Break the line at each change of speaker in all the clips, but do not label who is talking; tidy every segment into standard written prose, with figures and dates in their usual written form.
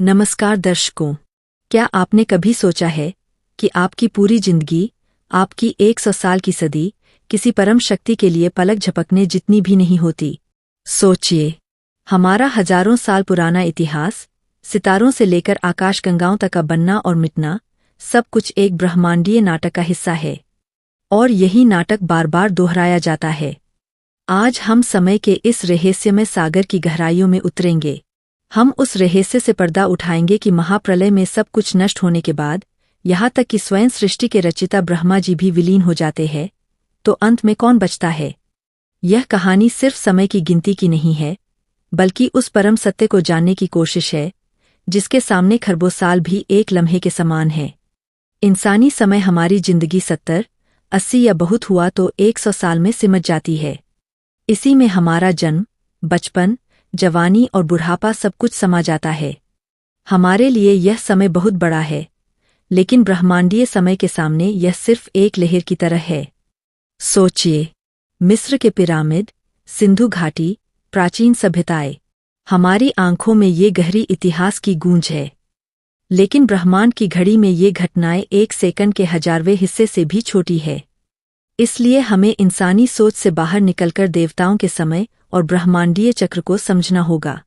नमस्कार दर्शकों, क्या आपने कभी सोचा है कि आपकी पूरी जिंदगी, आपकी 100 साल की सदी, किसी परम शक्ति के लिए पलक झपकने जितनी भी नहीं होती? सोचिए, हमारा हजारों साल पुराना इतिहास, सितारों से लेकर आकाशगंगाओं तक का बनना और मिटना, सब कुछ एक ब्रह्मांडीय नाटक का हिस्सा है। और यही नाटक बार बार दोहराया जाता है। आज हम समय के इस रहस्यमय सागर की गहराइयों में उतरेंगे। हम उस रहस्य से पर्दा उठाएंगे कि महाप्रलय में सब कुछ नष्ट होने के बाद, यहाँ तक कि स्वयं सृष्टि के रचिता ब्रह्मा जी भी विलीन हो जाते हैं, तो अंत में कौन बचता है? यह कहानी सिर्फ समय की गिनती की नहीं है, बल्कि उस परम सत्य को जानने की कोशिश है, जिसके सामने खरबों साल भी एक लम्हे के समान है। इंसानी समय हमारी जिंदगी 70, 80 या बहुत हुआ तो 100 साल में सिमट जाती है। इसी में हमारा जन्म, बचपन, जवानी और बुढ़ापा सब कुछ समा जाता है। हमारे लिए यह समय बहुत बड़ा है, लेकिन ब्रह्मांडीय समय के सामने यह सिर्फ एक लहर की तरह है। सोचिए, मिस्र के पिरामिड, सिंधु घाटी, प्राचीन सभ्यताएं, हमारी आंखों में ये गहरी इतिहास की गूंज है। लेकिन ब्रह्मांड की घड़ी में ये घटनाएं एक सेकंड के हजारवें हिस्से से भी छोटी है। इसलिए हमें इंसानी सोच से बाहर निकलकर देवताओं के समय और ब्रह्मांडीय चक्र को समझना होगा।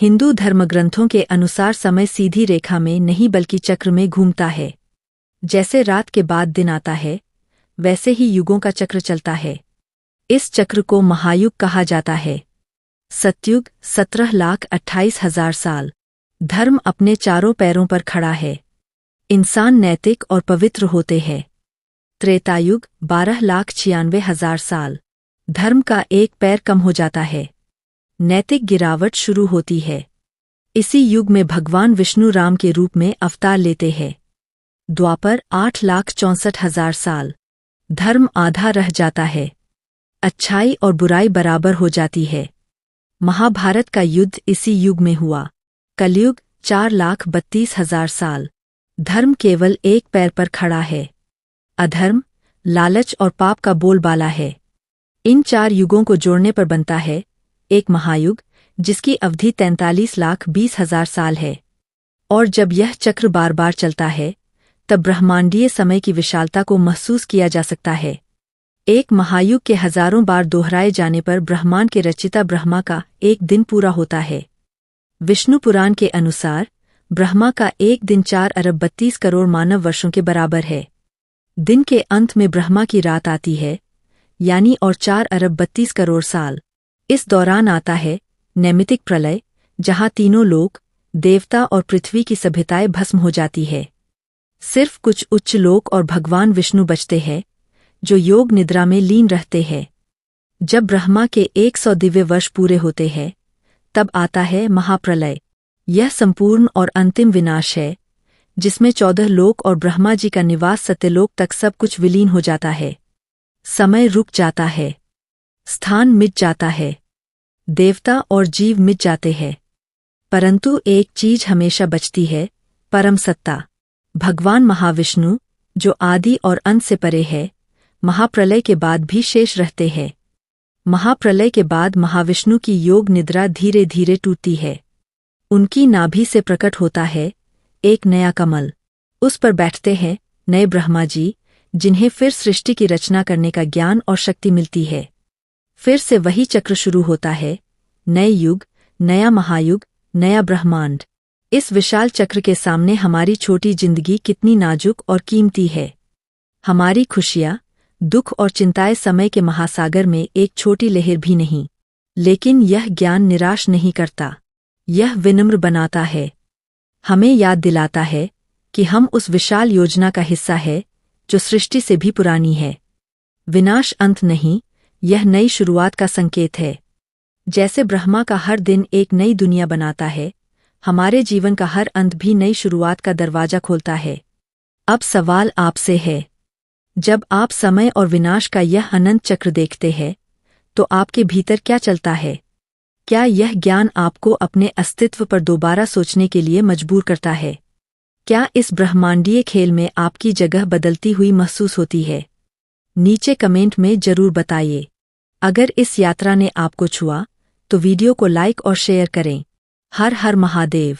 हिंदू धर्मग्रंथों के अनुसार समय सीधी रेखा में नहीं बल्कि चक्र में घूमता है। जैसे रात के बाद दिन आता है, वैसे ही युगों का चक्र चलता है। इस चक्र को महायुग कहा जाता है। सतयुग 17,28,000 साल। धर्म अपने चारों पैरों पर खड़ा है। इंसान नैतिक और पवित्र होते हैं। त्रेतायुग 12,96,000 साल। धर्म का एक पैर कम हो जाता है। नैतिक गिरावट शुरू होती है। इसी युग में भगवान विष्णु राम के रूप में अवतार लेते हैं। द्वापर 8,64,000 साल। धर्म आधा रह जाता है। अच्छाई और बुराई बराबर हो जाती है। महाभारत का युद्ध इसी युग में हुआ। कलयुग 4,32,000 साल। धर्म केवल एक पैर पर खड़ा है। अधर्म, लालच और पाप का बोलबाला है। इन 4 युगों को जोड़ने पर बनता है एक महायुग, जिसकी अवधि 43,20,000 साल है। और जब यह चक्र बार बार चलता है, तब ब्रह्मांडीय समय की विशालता को महसूस किया जा सकता है। एक महायुग के हजारों बार दोहराए जाने पर ब्रह्मांड के रचिता ब्रह्मा का एक दिन पूरा होता है। विष्णु पुराण के अनुसार ब्रह्मा का एक दिन 4,32,00,000,000 मानव वर्षों के बराबर है। दिन के अंत में ब्रह्मा की रात आती है, यानी और 4,32,00,000,000 साल। इस दौरान आता है नैमितिक प्रलय, जहाँ तीनों लोक, देवता और पृथ्वी की सभ्यताएं भस्म हो जाती है। सिर्फ कुछ उच्च लोक और भगवान विष्णु बचते हैं, जो योग निद्रा में लीन रहते हैं। जब ब्रह्मा के 100 दिव्य वर्ष पूरे होते हैं, तब आता है महाप्रलय। यह संपूर्ण और अंतिम विनाश है, जिसमें 14 लोक और ब्रह्मा जी का निवास सत्यलोक तक सब कुछ विलीन हो जाता है। समय रुक जाता है। स्थान मिट जाता है। देवता और जीव मिट जाते हैं। परंतु एक चीज हमेशा बचती है, परम सत्ता। भगवान महाविष्णु, जो आदि और अंत से परे है, महाप्रलय के बाद भी शेष रहते हैं। महाप्रलय के बाद महाविष्णु की योग निद्रा धीरे धीरे टूटती है। उनकी नाभि से प्रकट होता है एक नया कमल। उस पर बैठते हैं नए ब्रह्मा जी, जिन्हें फिर सृष्टि की रचना करने का ज्ञान और शक्ति मिलती है। फिर से वही चक्र शुरू होता है, नए युग, नया महायुग, नया ब्रह्मांड। इस विशाल चक्र के सामने हमारी छोटी जिंदगी कितनी नाजुक और कीमती है। हमारी खुशियाँ, दुख और चिंताएं समय के महासागर में एक छोटी लहर भी नहीं। लेकिन यह ज्ञान निराश नहीं करता, यह विनम्र बनाता है। हमें याद दिलाता है कि हम उस विशाल योजना का हिस्सा है, जो सृष्टि से भी पुरानी है। विनाश अंत नहीं, यह नई शुरुआत का संकेत है। जैसे ब्रह्मा का हर दिन एक नई दुनिया बनाता है, हमारे जीवन का हर अंत भी नई शुरुआत का दरवाजा खोलता है। अब सवाल आपसे है, जब आप समय और विनाश का यह अनंत चक्र देखते हैं, तो आपके भीतर क्या चलता है? क्या यह ज्ञान आपको अपने अस्तित्व पर दोबारा सोचने के लिए मजबूर करता है? क्या इस ब्रह्मांडीय खेल में आपकी जगह बदलती हुई महसूस होती है? नीचे कमेंट में जरूर बताइए। अगर इस यात्रा ने आपको छुआ, तो वीडियो को लाइक और शेयर करें। हर हर महादेव।